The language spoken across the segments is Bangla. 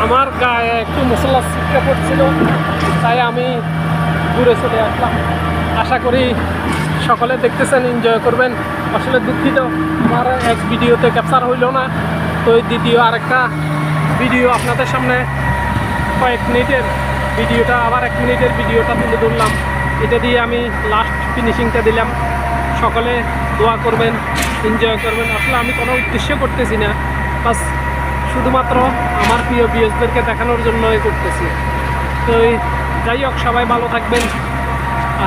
আমার গায়ে একটু মশলা ছিটকে পড়ছিল, তাই আমি ঘুরে চলে আসলাম। আশা করি সকলে দেখতেছেন, এনজয় করবেন। আসলে দুঃখিত আমার এক ভিডিওতে ক্যাপচার হইল না, তো দ্বিতীয় আরেকটা ভিডিও আপনাদের সামনে কয়েক মিনিটের ভিডিওটা, আবার 1 মিনিটের ভিডিওটা তুলে ধরলাম। এটা দিয়ে আমি লাস্ট ফিনিশিংটা দিলাম। সকলে দোয়া করবেন, এনজয় করবেন। আসলে আমি কোনো উদ্দেশ্য করতেছি না, বাস শুধুমাত্র আমার প্রিয় ভিউয়ার্সদেরকে দেখানোর জন্যই করতেছি। তো যাই হোক, সবাই ভালো থাকবেন,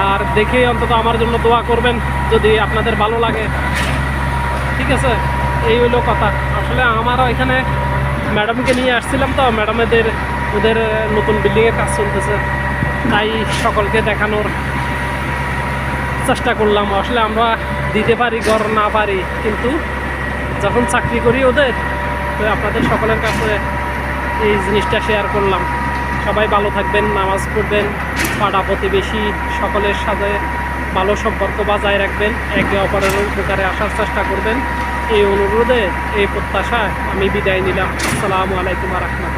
আর দেখে অন্তত আমার জন্য দোয়া করবেন যদি আপনাদের ভালো লাগে। ঠিক আছে, এই হলো কথা। আসলে আমারও এখানে ম্যাডামকে নিয়ে আসছিলাম, তো ওদের নতুন বিল্ডিংয়ে কাজ চলতেছে, তাই সকলকে দেখানোর চেষ্টা করলাম। আসলে আমরা দিতে পারি, ঘর না পারি, কিন্তু যখন চাকরি করি ওদের, তো আপনাদের সকলের কাছে এই জিনিসটা শেয়ার করলাম। সবাই ভালো থাকবেন, নামাজ পড়বেন, পাড়া প্রতিবেশী সকলের সাথে ভালো সম্পর্ক বজায় রাখবেন, একে অপরের উপকারে আসার চেষ্টা করবেন। এই অনুরোধে, এই প্রত্যাশায় আমি বিদায় নিলাম। আসসালামু আলাইকুম ওয়া রাহমাতুল্লাহ।